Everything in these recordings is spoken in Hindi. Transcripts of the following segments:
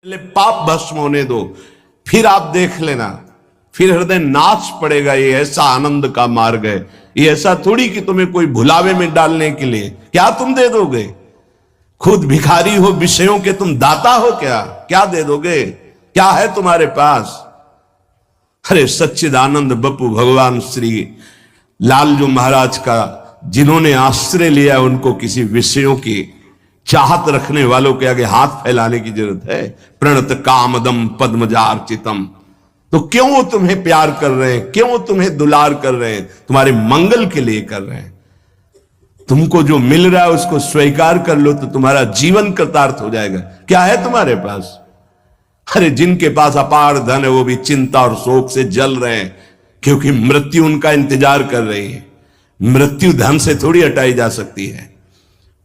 पहले पाप भस्म होने दो, फिर आप देख लेना, फिर हृदय नाच पड़ेगा। ये ऐसा आनंद का मार्ग है। ये ऐसा थोड़ी कि तुम्हें कोई भुलावे में डालने के लिए क्या तुम दे दोगे। खुद भिखारी हो, विषयों के तुम दाता हो, क्या दे दोगे, क्या है तुम्हारे पास। अरे सच्चिदानंद बप्पू भगवान श्री लालजू महाराज का जिन्होंने आश्रय लिया, उनको किसी विषयों की चाहत रखने वालों के आगे हाथ फैलाने की जरूरत है। प्रणत कामदम पद्मजार्चितम, तो क्यों वो तुम्हें प्यार कर रहे हैं, क्यों तुम्हें दुलार कर रहे हैं, तुम्हारे मंगल के लिए कर रहे हैं। तुमको जो मिल रहा है उसको स्वीकार कर लो तो तुम्हारा जीवन कृतार्थ हो जाएगा। क्या है तुम्हारे पास। अरे जिनके पास अपार धन है वो भी चिंता और शोक से जल रहे हैं, क्योंकि मृत्यु उनका इंतजार कर रही है। मृत्यु धन से थोड़ी हटाई जा सकती है।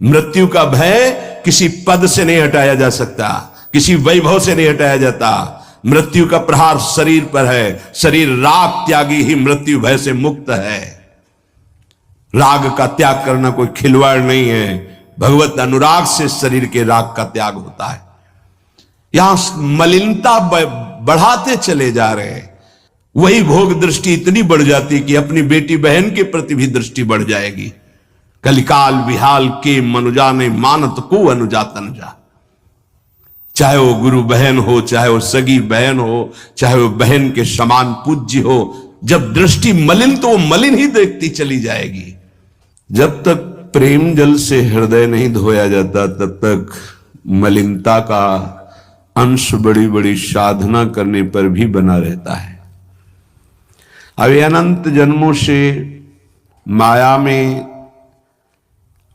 मृत्यु का भय किसी पद से नहीं हटाया जा सकता, किसी वैभव से नहीं हटाया जाता। मृत्यु का प्रहार शरीर पर है। शरीर राग त्यागी ही मृत्यु भय से मुक्त है। राग का त्याग करना कोई खिलवाड़ नहीं है। भगवत अनुराग से शरीर के राग का त्याग होता है। यहां मलिनता बढ़ाते चले जा रहे हैं। वही भोग दृष्टि इतनी बढ़ जाती कि अपनी बेटी बहन के प्रति भी दृष्टि बढ़ जाएगी। कलिकाल विहाल के मनुजा ने मानत को अनुजा तनुजा। चाहे वो गुरु बहन हो, चाहे वो सगी बहन हो, चाहे वो बहन के समान पूज्य हो, जब दृष्टि मलिन तो वो मलिन ही देखती चली जाएगी। जब तक प्रेम जल से हृदय नहीं धोया जाता तब तक मलिनता का अंश बड़ी बड़ी साधना करने पर भी बना रहता है। अब अनंत जन्मों से माया में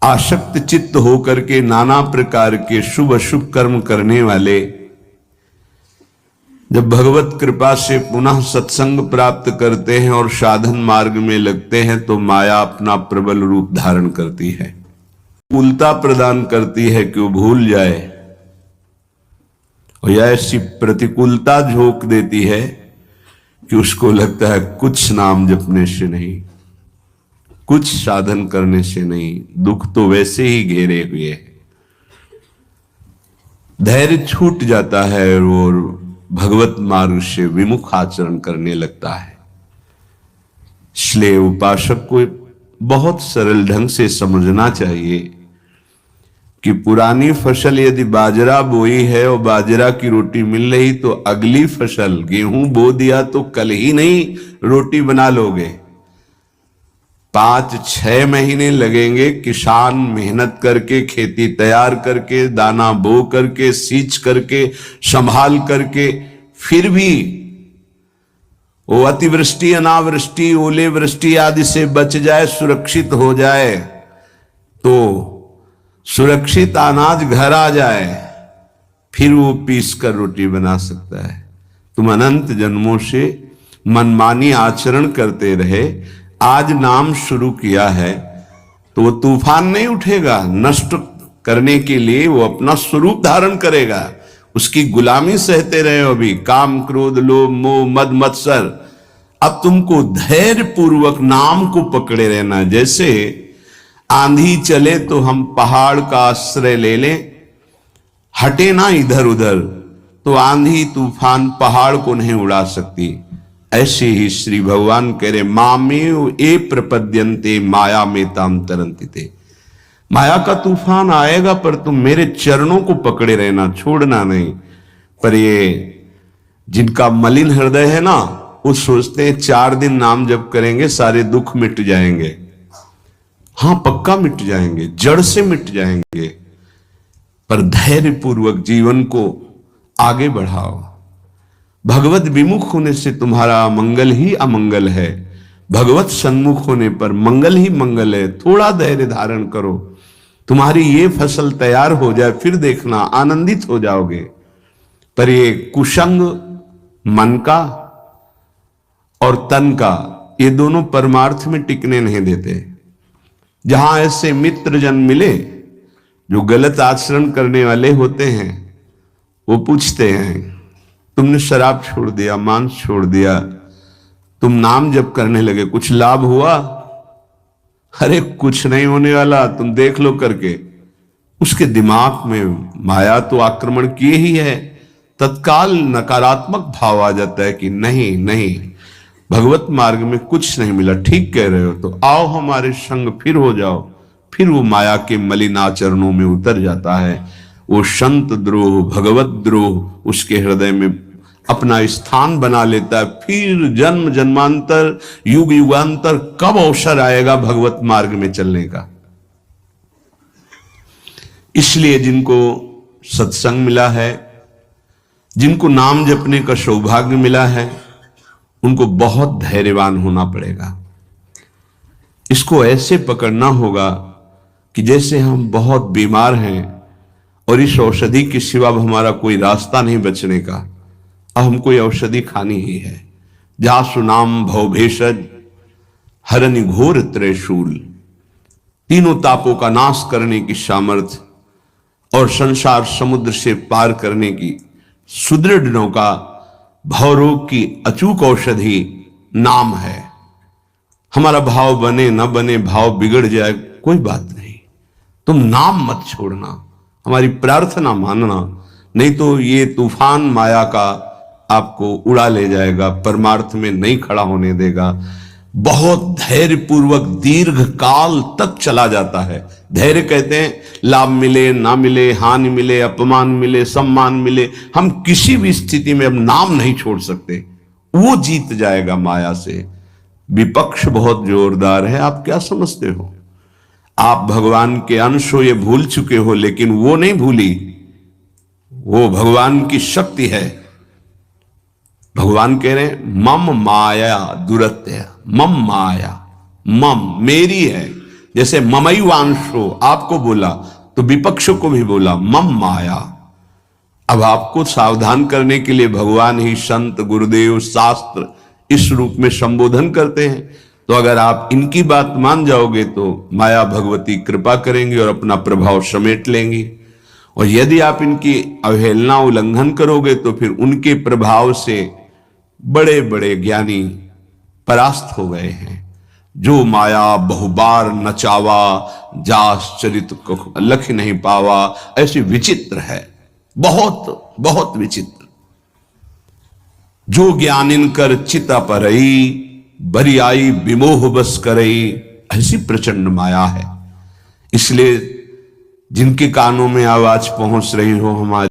आसक्त चित्त होकर के नाना प्रकार के शुभ अशुभ कर्म करने वाले जब भगवत कृपा से पुनः सत्संग प्राप्त करते हैं और साधन मार्ग में लगते हैं तो माया अपना प्रबल रूप धारण करती है। उल्टा प्रदान करती है कि वो भूल जाए, और यह ऐसी प्रतिकूलता झोंक देती है कि उसको लगता है कुछ नाम जपने से नहीं, कुछ साधन करने से नहीं, दुख तो वैसे ही घेरे हुए है। धैर्य छूट जाता है और भगवत मार्ग से विमुख आचरण करने लगता है। इसलिए उपासक को बहुत सरल ढंग से समझना चाहिए कि पुरानी फसल यदि बाजरा बोई है और बाजरा की रोटी मिल रही तो अगली फसल गेहूं बो दिया तो कल ही नहीं रोटी बना लोगे। 5-6 महीने लगेंगे किसान मेहनत करके, खेती तैयार करके, दाना बो करके, सींच करके, संभाल करके, फिर भी वो अतिवृष्टि अनावृष्टि ओले वृष्टि आदि से बच जाए, सुरक्षित हो जाए, तो सुरक्षित अनाज घर आ जाए, फिर वो पीस कर रोटी बना सकता है। तुम अनंत जन्मों से मनमानी आचरण करते रहे, आज नाम शुरू किया है तो वो तूफान नहीं उठेगा। नष्ट करने के लिए वो अपना स्वरूप धारण करेगा। उसकी गुलामी सहते रहे हो अभी, काम क्रोध लोभ मोह मद मत्सर। अब तुमको धैर्य पूर्वक नाम को पकड़े रहना। जैसे आंधी चले तो हम पहाड़ का आश्रय ले लें, हटे ना इधर उधर, तो आंधी तूफान पहाड़ को नहीं उड़ा सकती। ऐसे ही श्री भगवान कह रहे मामेव ए प्रपद्यन्ते माया में ताम तरंतिते। माया का तूफान आएगा पर तुम मेरे चरणों को पकड़े रहना, छोड़ना नहीं। पर ये जिनका मलिन हृदय है ना, वो सोचते हैं 4 दिन नाम जप करेंगे सारे दुख मिट जाएंगे। हाँ पक्का मिट जाएंगे, जड़ से मिट जाएंगे, पर धैर्य पूर्वक जीवन को आगे बढ़ाओ। भगवत विमुख होने से तुम्हारा मंगल ही अमंगल है, भगवत सन्मुख होने पर मंगल ही मंगल है। थोड़ा धैर्य धारण करो, तुम्हारी ये फसल तैयार हो जाए, फिर देखना आनंदित हो जाओगे। पर ये कुसंग मन का और तन का, ये दोनों परमार्थ में टिकने नहीं देते। जहां ऐसे मित्र जन मिले जो गलत आचरण करने वाले होते हैं, वो पूछते हैं तुमने शराब छोड़ दिया, मांस छोड़ दिया, तुम नाम जप करने लगे, कुछ लाभ हुआ? अरे कुछ नहीं होने वाला, तुम देख लो करके। उसके दिमाग में माया तो आक्रमण किए ही है, तत्काल नकारात्मक भाव आ जाता है कि नहीं नहीं, भगवत मार्ग में कुछ नहीं मिला, ठीक कह रहे हो, तो आओ हमारे संग फिर हो जाओ। फिर वो माया के मलिनाचरणों में उतर जाता है। वो संत द्रोह, भगवत द्रोह उसके हृदय में अपना स्थान बना लेता है। फिर जन्म जन्मांतर, युग युगांतर कब अवसर आएगा भगवत मार्ग में चलने का। इसलिए जिनको सत्संग मिला है, जिनको नाम जपने का सौभाग्य मिला है, उनको बहुत धैर्यवान होना पड़ेगा। इसको ऐसे पकड़ना होगा कि जैसे हम बहुत बीमार हैं और इस औषधि के सिवा हमारा कोई रास्ता नहीं बचने का, अब हमको ये औषधि खानी ही है। जासु नाम भव भेषज हरनि घोर त्रिशूल, तीनों तापों का नाश करने की सामर्थ्य और संसार समुद्र से पार करने की सुदृढ़ नौका, भवरोग की अचूक औषधि नाम है। हमारा भाव बने न बने, भाव बिगड़ जाए, कोई बात नहीं, तुम नाम मत छोड़ना, हमारी प्रार्थना मानना, नहीं तो ये तूफान माया का आपको उड़ा ले जाएगा, परमार्थ में नहीं खड़ा होने देगा। बहुत धैर्यपूर्वक दीर्घ काल तक चला जाता है। धैर्य कहते हैं लाभ मिले ना मिले, हानि मिले, अपमान मिले, सम्मान मिले, हम किसी भी स्थिति में अब नाम नहीं छोड़ सकते। वो जीत जाएगा माया से। विपक्ष बहुत जोरदार है, आप क्या समझते हो? आप भगवान के अंश हो, ये भूल चुके हो, लेकिन वो नहीं भूली, वो भगवान की शक्ति है। भगवान कह रहे हैं मम माया दुरत्य, मम माया, मम मेरी है। जैसे ममैवांशो आपको बोला तो विपक्षों को भी बोला मम माया। अब आपको सावधान करने के लिए भगवान ही संत, गुरुदेव, शास्त्र इस रूप में संबोधन करते हैं। तो अगर आप इनकी बात मान जाओगे तो माया भगवती कृपा करेंगी और अपना प्रभाव समेट लेंगी। और यदि आप इनकी अवहेलना, उल्लंघन करोगे तो फिर उनके प्रभाव से बड़े बड़े ज्ञानी परास्त हो गए हैं। जो माया बहुबार नचावा, जास चरित लख नहीं पावा, ऐसी विचित्र है, बहुत बहुत विचित्र। जो ज्ञानिन कर चिता परई, बरियाई विमोह बस करई, ऐसी प्रचंड माया है। इसलिए जिनके कानों में आवाज पहुंच रही हो हमारी,